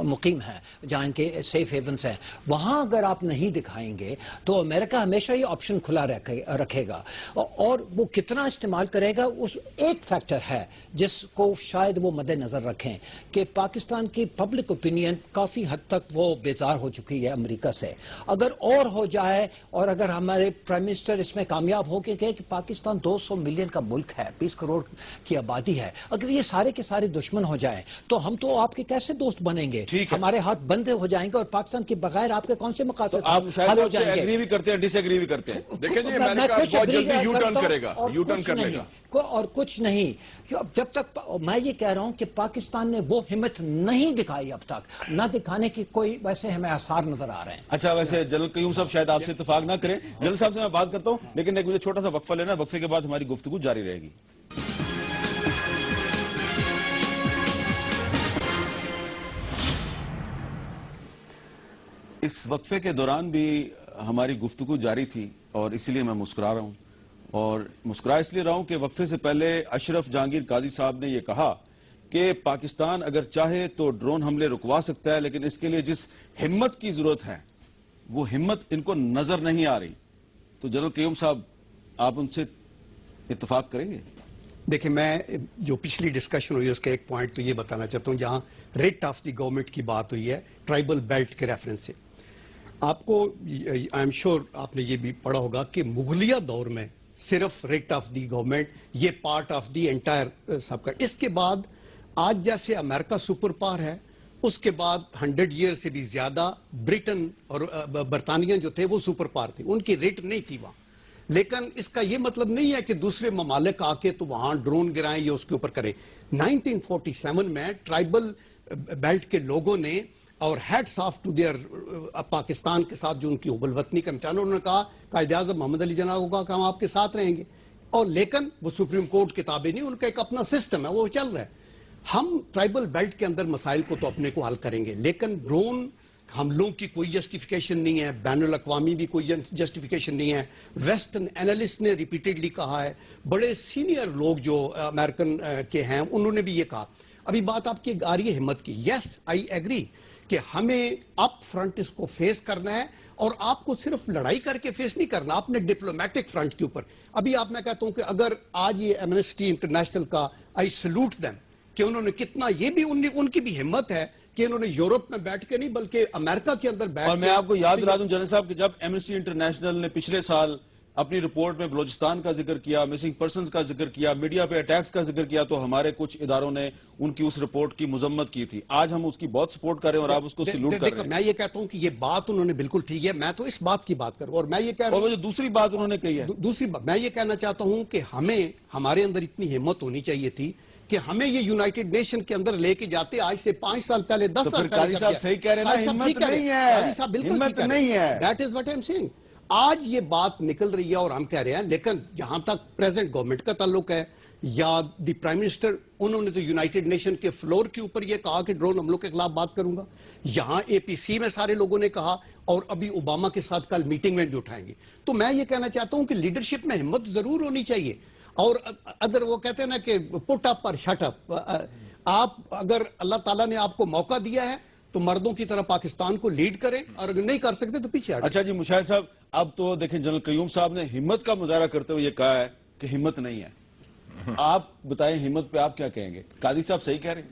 مقیم ہیں, جہاں ان کے سیف ہیونس ہیں, وہاں اگر آپ نہیں دکھائیں گے تو امریکہ ہمیشہ یہ آپشن کھلا رکھے گا. اور وہ کتنا استعمال کرے گا, اس ایک فیکٹر ہے جس کو شاید وہ مد نظر رکھیں کہ پاکستان کی پبلک اوپینین کافی حد تک وہ بیزار ہو چکی ہے امریکہ سے. اگر اور ہو جائے اور اگر ہمارے پرائم منسٹر اس میں کامیاب ہو کے کہے کہ پاکستان 200 ملین کا ملک ہے, 20 کروڑ کی آبادی ہے, اگر یہ سارے کے سارے دشمن ہو جائیں تو ہم تو آپ کے کیسے دوست بنیں گے؟ ہمارے ہاتھ بندے ہو جائیں گے اور پاکستان کے بغیر آپ کے کون سے مقاصد آپ شاید ہو جائیں گے؟ ایگری بھی کرتے ہیں, ڈس ایگری بھی کرتے ہیں. دیکھیں جی امریکہ بہت جلدی یو ٹرن کرے گا, یو ٹرن کر لے گا اور کچھ نہیں. جب تک میں یہ کہہ رہا ہوں کہ پاکستان نے وہ ہمت نہیں دکھائی اب تک, نہ دکھانے کی کوئی ویسے ہمیں آثار نظر آ رہے ہیں. اچھا, ویسے جنرل قیوم صاحب شاید آپ سے اتفاق نہ کریں. جنرل صاحب سے میں بات کرتا ہوں, لیکن ایک مجھے چھوٹا سا وقفہ لینا, وقفے کے بعد ہماری گفتگو جاری رہے گی. اس وقفے کے دوران بھی ہماری گفتگو جاری تھی اور اسی لیے میں مسکرا رہا ہوں, اور مسکرا اس لیے رہا ہوں کہ وقفے سے پہلے اشرف جہانگیر قاضی صاحب نے یہ کہا کہ پاکستان اگر چاہے تو ڈرون حملے رکوا سکتا ہے, لیکن اس کے لیے جس ہمت کی ضرورت ہے وہ ہمت ان کو نظر نہیں آ رہی. تو جنرل قیوم صاحب, آپ ان سے اتفاق کریں گے؟ دیکھیں, میں جو پچھلی ڈسکشن ہوئی اس کا ایک پوائنٹ تو یہ بتانا چاہتا ہوں, جہاں ریٹ آف دی گورنمنٹ کی بات ہوئی ہے ٹرائبل بیلٹ کے ریفرنس سے. آپ کو آئی ایم شور آپ نے یہ بھی پڑھا ہوگا کہ مغلیہ دور میں صرف ریٹ آف دی گورنمنٹ یہ پارٹ آف دی انٹائر سب کا. اس کے بعد آج جیسے امریکہ سپر پاور ہے, اس کے بعد 100 ایئر سے بھی زیادہ برٹن اور برطانیہ جو تھے وہ سپر پاور تھے, ان کی ریٹ نہیں تھی وہاں. لیکن اس کا یہ مطلب نہیں ہے کہ دوسرے ممالک آ کے تو وہاں ڈرون گرائیں یا اس کے اوپر کریں. 1947 میں ٹرائبل بیلٹ کے لوگوں نے, اور heads off to their Pakistan کے ساتھ جو ان کی حب الوطنی کا امتحان, انہوں نے کہا قائد اعظم محمد علی جناح کو کہا کہ ہم آپ کے ساتھ رہیں گے, اور لیکن وہ سپریم کورٹ کتابیں نہیں, ان کا ایک اپنا سسٹم ہے وہ چل رہا ہے. ہم ٹرائبل بیلٹ کے اندر مسائل کو تو اپنے کو حل کریں گے, لیکن ڈرون حملوں کی کوئی جسٹیفیکیشن نہیں ہے, بین الاقوامی بھی کوئی جسٹیفیکیشن نہیں ہے. ویسٹرن اینالسٹ نے ریپیٹڈلی کہا ہے, بڑے سینئر لوگ جو امریکن کے ہیں انہوں نے بھی یہ کہا. ابھی بات آپ کی آ رہی ہے ہمت کی, یس آئی ایگری کہ ہمیں اپ فرنٹ اس کو فیس کرنا ہے, اور آپ کو صرف لڑائی کر کے فیس نہیں کرنا, آپ نے ڈپلومیٹک فرنٹ کے اوپر. ابھی آپ میں کہتا ہوں کہ اگر آج یہ ایمنسٹی انٹرنیشنل کا, آئی سلوٹ دیم کہ انہوں نے کتنا, یہ بھی ان کی بھی ہمت ہے کہ انہوں نے یورپ میں بیٹھ کے نہیں بلکہ امریکہ کے اندر بیٹھ کے. اور میں آپ کو یاد دلا دوں جنرل صاحب کہ جب ایمنسٹی انٹرنیشنل نے پچھلے سال اپنی رپورٹ میں بلوچستان کا ذکر کیا, مسنگ پرسنز کا ذکر کیا, میڈیا پہ اٹیکس کا ذکر کیا, تو ہمارے کچھ اداروں نے ان کی اس رپورٹ کی مذمت کی تھی. آج ہم اس کی بہت سپورٹ کر رہے ہیں اور آپ اس کو سلوٹ کر رہے ہیں. میں یہ کہتا ہوں کہ یہ بات انہوں نے بالکل ٹھیک ہے, میں تو اس بات کی بات کروں, اور میں یہ کہہ رہا ہوں, اور وہ جو دوسری بات انہوں نے کہی ہے, دوسری بات میں یہ کہنا چاہتا ہوں کہ ہمارے اندر اتنی ہمت ہونی چاہیے تھی کہ ہمیں یہ یونائٹڈ نیشن کے اندر لے کے جاتے آج سے 5 سال پہلے, 10 سال پہلے. قاضی صاحب صحیح کہہ رہے ہیں نا, ہمت نہیں ہے, ہمت نہیں ہے. That is what I'm saying. آج یہ بات نکل رہی ہے اور ہم کہہ رہے ہیں, لیکن جہاں تک پریزنٹ گورنمنٹ کا تعلق ہے یا دی پرائم منسٹر, انہوں نے تو یونائٹڈ نیشن کے فلور کے اوپر یہ کہا کہ ڈرون حملوں کے خلاف بات کروں گا. یہاں اے پی سی میں سارے لوگوں نے کہا, اور ابھی اوباما کے ساتھ کل میٹنگ میں بھی اٹھائیں گے. تو میں یہ کہنا چاہتا ہوں کہ لیڈرشپ میں ہمت ضرور ہونی چاہیے, اور اگر وہ کہتے ہیں نا کہ پٹ اپ اور شٹ اپ, آپ اگر اللہ تعالیٰ نے آپ کو موقع دیا ہے تو مردوں کی طرح پاکستان کو لیڈ کریں, اور اگر نہیں کر سکتے تو پیچھے ہٹیں. اچھا جی مشاہد صاحب, اب تو دیکھیں جنرل قیوم صاحب نے ہمت کا مظاہرہ کرتے ہوئے یہ کہا ہے کہ ہمت نہیں ہے. آپ بتائیں ہمت پہ آپ کیا کہیں گے؟ قاضی صاحب صحیح کہہ رہے ہیں.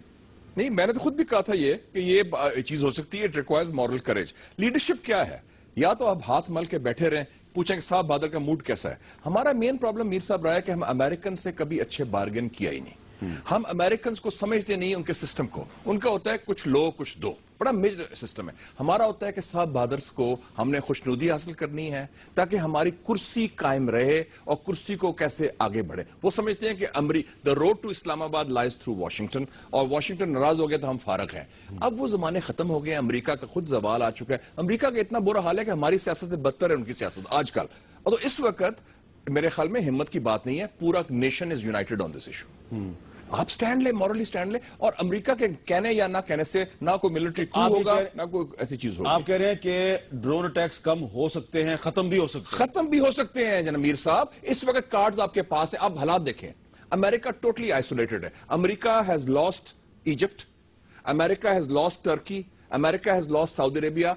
نہیں, میں نے تو خود بھی کہا تھا یہ کہ یہ چیز ہو سکتی ہے, it requires moral courage. Leadership کیا ہے؟ یا تو آپ ہاتھ مل کے بیٹھے رہیں, پوچھیں کہ صاحب بہادر کا موڈ کیسا ہے. ہمارا مین پرابلم میر صاحب رہا ہے کہ ہم امریکن سے کبھی اچھے بارگن کیا ہی نہیں. ہم امریکنز کو سمجھتے نہیں ان کے سسٹم کو. ان کا ہوتا ہے کچھ لو کچھ دو, بڑا میجر سسٹم ہے. ہمارا ہوتا ہے کہ صاحب بہادرز کو ہم نے خوشنودی حاصل کرنی ہے تاکہ ہماری کرسی قائم رہے, اور کرسی کو کیسے آگے بڑھے. وہ سمجھتے ہیں کہ دا روڈ ٹو اسلام آباد لائز تھرو واشنگٹن, اور واشنگٹن ناراض ہو گیا تو ہم فارغ ہیں. اب وہ زمانے ختم ہو گئے, امریکہ کا خود زوال آ چکا ہے. امریکہ کا اتنا برا حال ہے کہ ہماری سیاست سے بدتر ہے ان کی سیاست آج کل. اور تو اس وقت میرے خیال میں ہمت کی بات نہیں ہے, پورا nation is United on this issue. آپ سٹینڈ لیں, مورلی سٹینڈ لیں, اور امریکہ کے کہنے یا نہ کہنے سے نہ کوئی ملٹری کو ہوگا نہ کوئی ایسی چیز ہوگی. آپ کہہ رہے ہیں کہ ڈرون اٹیکس کم ہو سکتے ہیں, ختم بھی ہو سکتے ہیں. ختم بھی ہو سکتے ہیں جناب میر صاحب. اس وقت کارڈز آپ کے پاس ہیں, آپ حالات دیکھیں. America totally isolated hai. America has lost Egypt, America has lost Turkey, America has lost Saudi Arabia,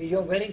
You're wearing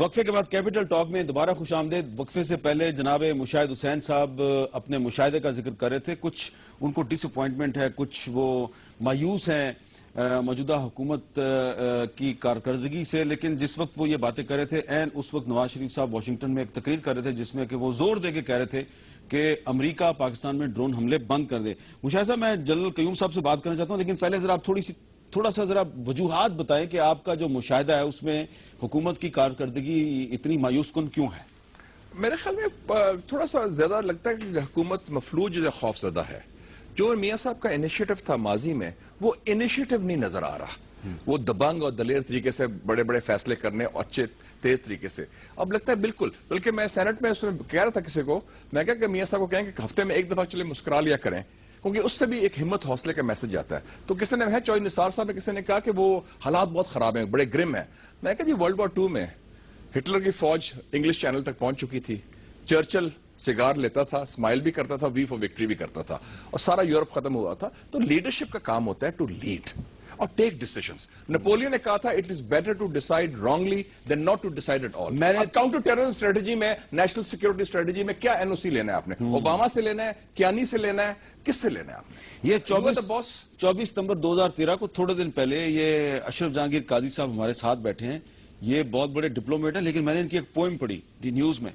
وقفے کے بعد کیپٹل ٹاک میں دوبارہ خوش آمدید. وقفے سے پہلے جناب مشاہد حسین صاحب اپنے مشاہدے کا ذکر کر رہے تھے. کچھ ان کو ڈس اپوائنٹمنٹ ہے, کچھ وہ مایوس ہیں موجودہ حکومت کی کارکردگی سے, لیکن جس وقت وہ یہ باتیں کر رہے تھے این اس وقت نواز شریف صاحب واشنگٹن میں ایک تقریر کر رہے تھے جس میں کہ وہ زور دے کے کہہ رہے تھے کہ امریکہ پاکستان میں ڈرون حملے بند کر دے. مشاہد صاحب, میں جنرل قیوم صاحب سے بات کرنا چاہتا ہوں, لیکن پہلے ذرا آپ تھوڑا سا ذرا وجوہات بتائیں کہ آپ کا جو مشاہدہ ہے اس میں حکومت کی کارکردگی اتنی مایوس کن کیوں ہے؟ میرے خیال میں تھوڑا سا زیادہ لگتا ہے کہ حکومت مفلوج جو خوف زدہ ہے. جو میاں صاحب کا انیشیٹو تھا ماضی میں, وہ انیشیٹو نہیں نظر آ رہا. وہ دبنگ اور دلیر طریقے سے بڑے بڑے فیصلے کرنے اور اچھے تیز طریقے سے اب لگتا ہے بالکل. بلکہ میں سینٹ میں اس میں کہہ رہا تھا کسی کو, میں کہا کہ میاں صاحب کو کہیں کہ ہفتے میں ایک دفعہ چلے مسکرا لیا کریں, کیونکہ اس سے بھی ایک ہمت حوصلے کا میسج آتا ہے. تو کسی نے چوہدری نثار صاحب نے کسی نے کہا کہ وہ حالات بہت خراب ہیں, بڑے گرم ہیں. میں کہا جی ورلڈ وار 2 میں ہٹلر کی فوج انگلش چینل تک پہنچ چکی تھی, چرچل سگار لیتا تھا, اسمائل بھی کرتا تھا, وی فار وکٹری بھی کرتا تھا, اور سارا یورپ ختم ہوا تھا. تو لیڈرشپ کا کام ہوتا ہے ٹو لیڈ اور ٹیک ڈیسیژنز. نپولین نے کہا تھا it is better to decide wrongly than not to decide at all. اب کاؤنٹر ٹیررزم اسٹریٹجی میں, نیشنل سیکورٹی اسٹریٹجی میں کیا این او سی لینا ہے آپ نے؟ اوباما سے لینا ہے, کیانی سے لینا ہے, کس سے لینا ہے آپ نے؟ یہ 24 ستمبر 2013 کو تھوڑے دن پہلے یہ اشرف جہانگیر قاضی صاحب ہمارے ساتھ بیٹھے ہیں. یہ بہت بڑے ڈپلومیٹ ہیں, لیکن میں نے ان کی ایک پوئم پڑھی دی نیوز میں.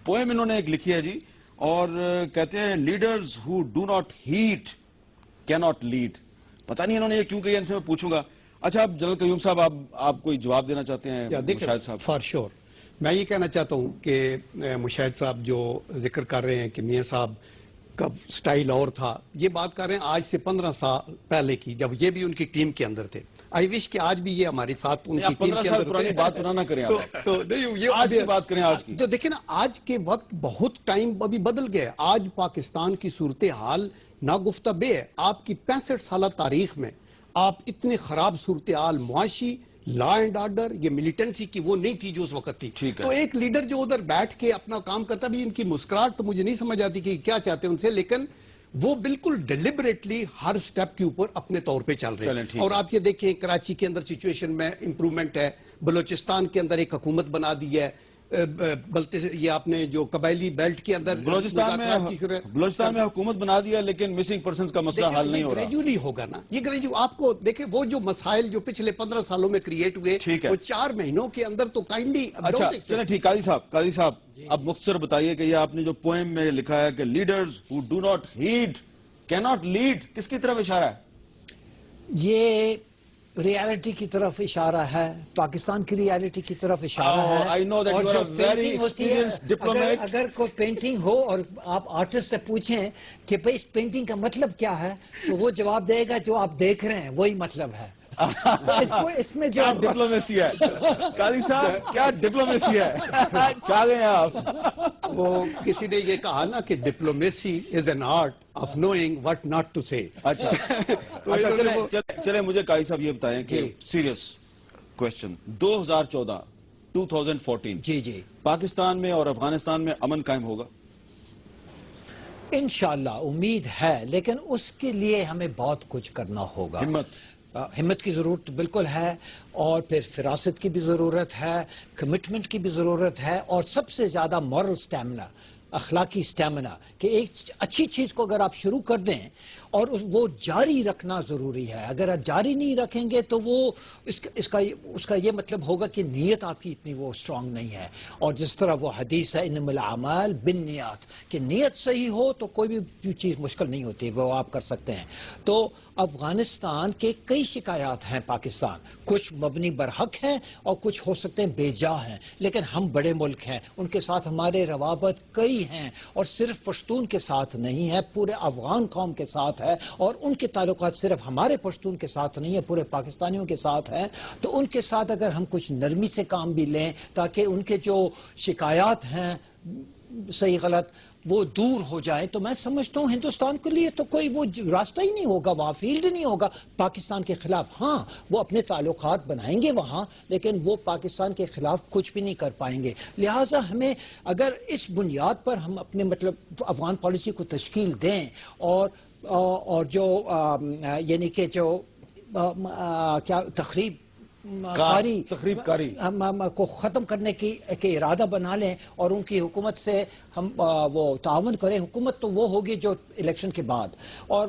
پوئم انہوں نے ایک لکھی ہے جی, اور کہتے ہیں leaders who do not hate کی ناٹ لیڈ. پتہ نہیں انہوں نے یہ کیوں کہا, ان سے میں پوچھوں گا. اچھا, اب جنرل قیوم صاحب آپ کوئی جواب دینا چاہتے ہیں مشاہد صاحب؟ فار شور میں یہ کہنا چاہتا ہوں کہ مشاہد صاحب جو ذکر کر رہے ہیں کہ میاں صاحب کا سٹائل اور تھا, یہ بات کر رہے ہیں آج سے 15 سال پہلے کی, جب یہ بھی ان کی ٹیم کے اندر تھے. آئی وش کہ آج بھی یہ ہمارے ساتھ ان کی ٹیم کے اندر پرانی بات نہ کریں, تو یہ آج کی بات کریں. آج کی تو دیکھیں نا, آج کے وقت بہت ٹائم ابھی بدل گیا. آج پاکستان کی صورتحال ناگفتہ بے ہے. آپ کی 65 سالہ تاریخ میں آپ اتنے خراب صورتحال, معاشی, لا اینڈ آرڈر, یہ ملیٹنسی کی وہ نہیں تھی جو اس وقت تھی. تو ایک لیڈر جو ادھر بیٹھ کے اپنا کام کرتا, بھی ان کی مسکراہٹ تو مجھے نہیں سمجھ آتی کہ کیا چاہتے ہیں ان سے, لیکن وہ بالکل ڈیلیبریٹلی ہر سٹیپ کے اوپر اپنے طور پہ چل رہے ہیں. اور آپ یہ دیکھیں کراچی کے اندر سچویشن میں امپرومنٹ ہے, بلوچستان کے اندر ایک حکومت بنا دی ہے, یہ آپ نے جو قبائلی بیلٹ کے اندر بلوچستان میں حکومت بنا دیا, لیکن مسنگ پرسنز کا مسئلہ حل نہیں ہو رہا. گریجولی ہوگا نا یہ گریجو. آپ کو دیکھیں وہ جو مسائل جو پچھلے 15 سالوں میں کریٹ ہوئے, وہ 4 مہینوں کے اندر تو کائنڈلی. اچھا چلیں ٹھیک. قاضی صاحب اب مختصر بتائیے کہ یہ آپ نے جو پوئم میں لکھا ہے کہ leaders who do not hate کی ناٹ لیڈ, کس کی طرف اشارہ ہے؟ یہ ریالٹی کی طرف اشارہ ہے, پاکستان کی ریالٹی کی طرف اشارہ ہے. اور جو پینٹنگ ہوتی ہے, اگر کوئی پینٹنگ ہو اور آپ آرٹسٹ سے پوچھیں کہ بھئی اس پینٹنگ کا مطلب کیا ہے, تو وہ جواب دے گا جو آپ دیکھ رہے ہیں وہی مطلب ہے. اس میں جو ڈپلومیسی ہے قاضی صاحب, کیا ڈپلومیسی ہے, چاہ گئے آپ. وہ کسی نے یہ کہا نا کہ diplomacy is an art of knowing what not to say. اچھا چلے مجھے قاضی صاحب یہ بتائیں کہ سیریس کوشچن, 2014 جی پاکستان میں اور افغانستان میں امن قائم ہوگا؟ انشاءاللہ امید ہے, لیکن اس کے لیے ہمیں بہت کچھ کرنا ہوگا. ہمت کی ضرورت بالکل ہے, اور پھر فراست کی بھی ضرورت ہے, کمٹمنٹ کی بھی ضرورت ہے, اور سب سے زیادہ مورل سٹیمنا, اخلاقی سٹیمنا, کہ ایک اچھی چیز کو اگر آپ شروع کر دیں اور وہ جاری رکھنا ضروری ہے. اگر آپ جاری نہیں رکھیں گے تو وہ اس کا یہ مطلب ہوگا کہ نیت آپ کی اتنی وہ سٹرونگ نہیں ہے. اور جس طرح وہ حدیث ہے انما الاعمال بالنیات, کہ نیت صحیح ہو تو کوئی بھی چیز مشکل نہیں ہوتی, وہ آپ کر سکتے ہیں. تو افغانستان کے کئی شکایات ہیں پاکستان, کچھ مبنی برحق ہیں اور کچھ ہو سکتے ہیں بے جا ہیں, لیکن ہم بڑے ملک ہیں, ان کے ساتھ ہمارے روابط کئی ہیں, اور صرف پشتون کے ساتھ نہیں ہے, پورے افغان قوم کے ساتھ ہے, اور ان کے تعلقات صرف ہمارے پشتون کے ساتھ نہیں ہے, پورے پاکستانیوں کے ساتھ ہیں. تو ان کے ساتھ اگر ہم کچھ نرمی سے کام بھی لیں تاکہ ان کے جو شکایات ہیں صحیح غلط وہ دور ہو جائیں, تو میں سمجھتا ہوں ہندوستان کے لیے تو کوئی وہ راستہ ہی نہیں ہوگا, وہاں فیلڈ نہیں ہوگا پاکستان کے خلاف. ہاں وہ اپنے تعلقات بنائیں گے وہاں, لیکن وہ پاکستان کے خلاف کچھ بھی نہیں کر پائیں گے. لہٰذا ہمیں اگر اس بنیاد پر ہم اپنے مطلب افغان پالیسی کو تشکیل دیں, اور جو یعنی کہ جو کیا تخریب تخریب کاری کو ختم کرنے کی ارادہ بنا لیں اور ان کی حکومت سے ہم وہ تعاون کریں. حکومت تو وہ ہوگی جو الیکشن کے بعد، اور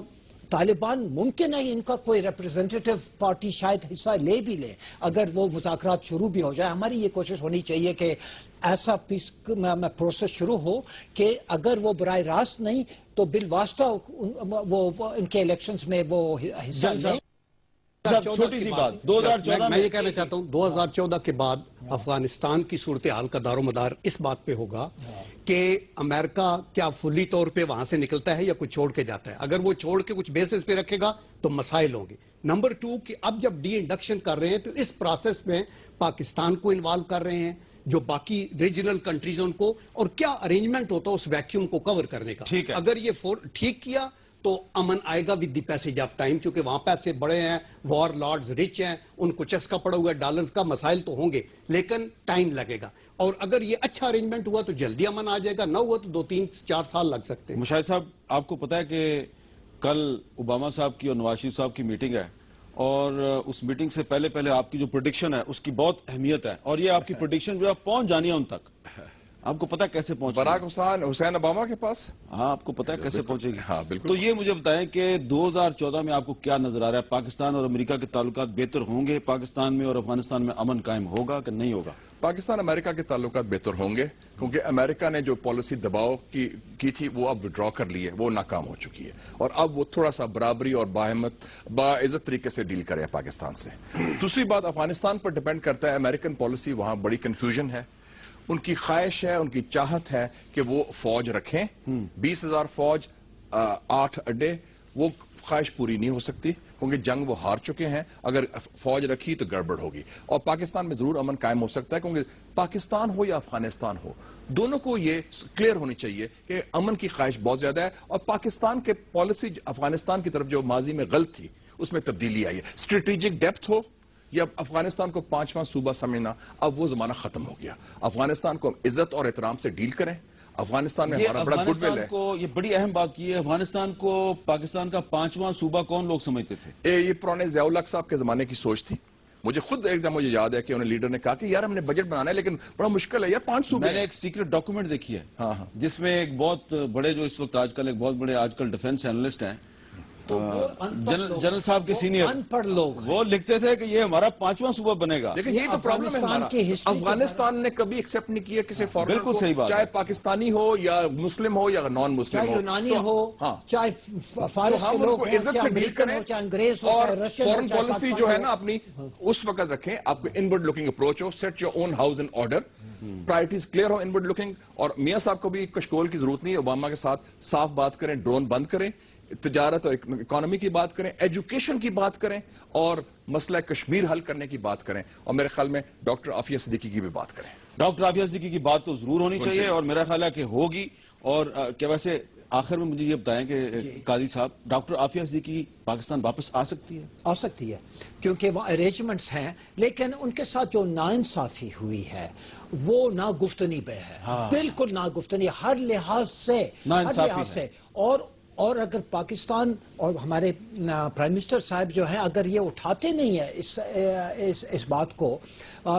طالبان ممکن ہے ان کا کوئی ریپرزینٹیٹو پارٹی شاید حصہ لے بھی لے اگر وہ مذاکرات شروع بھی ہو جائے. ہماری یہ کوشش ہونی چاہیے کہ ایسا پیس پروسیس شروع ہو کہ اگر وہ براہ راست نہیں تو بالواسطہ وہ ان کے الیکشنز میں وہ حصہ لیں. چھوٹی سی بات 2014 میں یہ کہنا چاہتا ہوں 2014 کے بعد افغانستان کی صورتحال کا دار و مدار اس بات پہ ہوگا کہ امریکہ کیا فلی طور پہ وہاں سے نکلتا ہے یا کچھ چھوڑ کے جاتا ہے. اگر وہ چھوڑ کے کچھ بیسس پہ رکھے گا تو مسائل ہوں گے. نمبر 2 کہ اب جب ڈی انڈکشن کر رہے ہیں تو اس پروسیس میں پاکستان کو انوالو کر رہے ہیں، جو باقی ریجنل کنٹریز ان کو، اور کیا ارینجمنٹ ہوتا ہے اس ویکیوم کو کور کرنے کا. اگر یہ ٹھیک کیا تو امن آئے گا with the passage of time, چونکہ وہاں پیسے بڑے ہیں، وار لارڈز رچ ہیں، ان کو چسکا پڑا ہوا ہے ڈالرز کا. مسائل تو ہوں گے لیکن ٹائم لگے گا، اور اگر یہ اچھا ارینجمنٹ ہوا تو جلدی امن آ جائے گا، نہ ہوا تو 2-3-4 سال لگ سکتے ہیں. مشاہد صاحب، آپ کو پتہ ہے کہ کل اوباما صاحب کی اور نواز شریف صاحب کی میٹنگ ہے، اور اس میٹنگ سے پہلے آپ کی جو پریڈکشن ہے اس کی بہت اہمیت ہے، اور یہ آپ کی پریڈکشن جو ہے پہنچ جانی ہے ان تک. آپ کو پتہ ہے کیسے پہنچے؟ براک حسین اوباما کے پاس. ہاں، آپ کو پتہ ہے کیسے پہنچے گی؟ ہاں بالکل. تو یہ مجھے بتائیں کہ 2014 میں آپ کو کیا نظر آ رہا ہے؟ پاکستان اور امریکہ کے تعلقات بہتر ہوں گے پاکستان میں، اور افغانستان میں امن قائم ہوگا کہ نہیں ہوگا؟ پاکستان امریکہ کے تعلقات بہتر ہوں گے، کیونکہ امریکہ نے جو پالیسی دباؤ کی تھی وہ اب وڈرا کر لی ہے، وہ ناکام ہو چکی ہے، اور اب وہ تھوڑا سا برابری اور باعزت طریقے سے ڈیل کرے پاکستان سے. دوسری بات افغانستان پر ڈیپینڈ کرتا ہے. امریکن پالیسی وہاں بڑی کنفیوژن ہے. ان کی خواہش ہے، ان کی چاہت ہے کہ وہ فوج رکھیں، 20,000 فوج، 8 اڈے. وہ خواہش پوری نہیں ہو سکتی کیونکہ جنگ وہ ہار چکے ہیں. اگر فوج رکھی تو گڑبڑ ہوگی. اور پاکستان میں ضرور امن قائم ہو سکتا ہے، کیونکہ پاکستان ہو یا افغانستان ہو، دونوں کو یہ کلیئر ہونی چاہیے کہ امن کی خواہش بہت زیادہ ہے، اور پاکستان کے پالیسی افغانستان کی طرف جو ماضی میں غلط تھی اس میں تبدیلی آئی ہے. اسٹریٹجک ڈیپتھ ہو یا افغانستان کو 5واں صوبہ سمجھنا، اب وہ زمانہ ختم ہو گیا. افغانستان کو عزت اور احترام سے ڈیل کریں. افغانستان میں ہمارا بڑا گڈ ول ہے. یہ بڑی اہم بات کی ہے، افغانستان کو پاکستان کا 5واں صوبہ کون لوگ سمجھتے تھے؟ یہ پرانے ضیاء الحق صاحب کے زمانے کی سوچ تھی. مجھے خود ایک دم مجھے یاد ہے کہ انہیں لیڈر نے کہا کہ یار ہم نے بجٹ بنانا ہے لیکن بڑا مشکل ہے یار 5 صوبے. میں نے ایک سیکرٹ ڈاکومنٹ دیکھی ہے جس میں ایک بہت بڑے جو اس وقت آج کل ڈیفنس اینالسٹ ہیں، جنرل صاحب کے سینئر ان پڑھ لوگ وہ لکھتے تھے کہ یہ ہمارا 5واں صوبہ بنے گا. لیکن یہ تو پرابلم ہے ہمارا. افغانستان نے کبھی ایکسپٹ نہیں کیا کسی فارنر کو، بالکل صحیح بات، چاہے پاکستانی ہو یا مسلم ہو یا نان مسلم ہو، چاہے یونانی ہو، چاہے فارس کے لوگ ہوں، عزت سے ڈیل کریں، چاہے انگریز ہو، اور چاہے رشین ہو، فورن پالیسی جو ہے نا اپنی اس وقت رکھیں. آپ کو انورڈ لوکنگ اپروچ ہو، set your own house in order, priorities clear ہو انورڈ لوکنگ. اور میاں صاحب کو بھی کشکول کی ضرورت نہیں ہے، اوباما کے ساتھ صاف بات کریں، ڈرون بند کریں، تجارت اور اکانومی کی بات کریں، ایجوکیشن کی بات کریں، اور مسئلہ کشمیر حل کرنے کی بات کریں، اور میرے خیال میں ڈاکٹر عافیہ صدیقی کی بھی بات کریں. ڈاکٹر عافیہ صدیقی کی بات تو ضرور ہونی چاہیے، اور میرا خیال ہے کہ ہوگی. اور کیا ویسے آخر میں مجھے یہ بتائیں کہ قاضی صاحب، ڈاکٹر عافیہ صدیقی پاکستان واپس آ سکتی ہے؟ آ سکتی ہے، کیونکہ وہ ارینجمنٹس ہیں، لیکن ان کے ساتھ جو ناانصافی ہوئی ہے وہ ناگفتنی پہ ہے. بالکل ناگفتنی ہر لحاظ سے. اور اگر پاکستان اور ہمارے پرائم منسٹر صاحب جو ہیں اگر یہ اٹھاتے نہیں ہیں اس بات کو،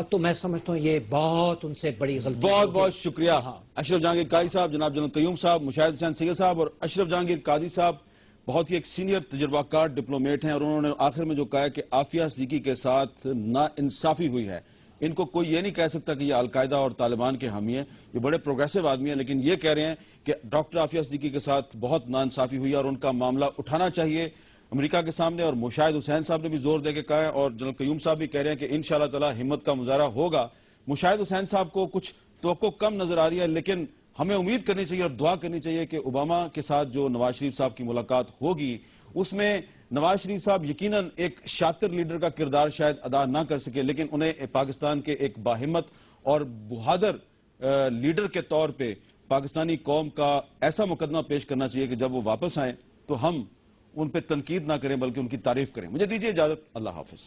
تو میں سمجھتا ہوں یہ بہت ان سے بڑی غلطی. بہت بہت شکریہ اشرف جہانگیر قاضی صاحب، جناب جنرل قیوم صاحب، مشاہد حسین سید صاحب اور اشرف جہانگیر قاضی صاحب بہت ہی ایک سینئر تجربہ کار ڈپلومیٹ ہیں، اور انہوں نے آخر میں جو کہا ہے کہ عافیہ صدیقی کے ساتھ ناانصافی ہوئی ہے. ان کو کوئی یہ نہیں کہہ سکتا کہ یہ القاعدہ اور طالبان کے حامی ہیں، یہ بڑے پروگریسو آدمی ہیں، لیکن یہ کہہ رہے ہیں کہ ڈاکٹر عافیہ صدیقی کے ساتھ بہت ناانصافی ہوئی ہے اور ان کا معاملہ اٹھانا چاہیے امریکہ کے سامنے. اور مشاہد حسین صاحب نے بھی زور دے کے کہا ہے، اور جنرل قیوم صاحب بھی کہہ رہے ہیں کہ انشاءاللہ تعالی ہمت کا مظاہرہ ہوگا. مشاہد حسین صاحب کو کچھ توقع کم نظر آ رہی ہے، لیکن ہمیں امید کرنی چاہیے اور دعا کرنی چاہیے کہ اوباما کے ساتھ جو نواز شریف صاحب کی ملاقات ہوگی اس میں نواز شریف صاحب یقیناً ایک شاطر لیڈر کا کردار شاید ادا نہ کر سکے، لیکن انہیں پاکستان کے ایک باہمت اور بہادر لیڈر کے طور پہ پاکستانی قوم کا ایسا مقدمہ پیش کرنا چاہیے کہ جب وہ واپس آئیں تو ہم ان پہ تنقید نہ کریں بلکہ ان کی تعریف کریں. مجھے دیجیے اجازت، اللہ حافظ.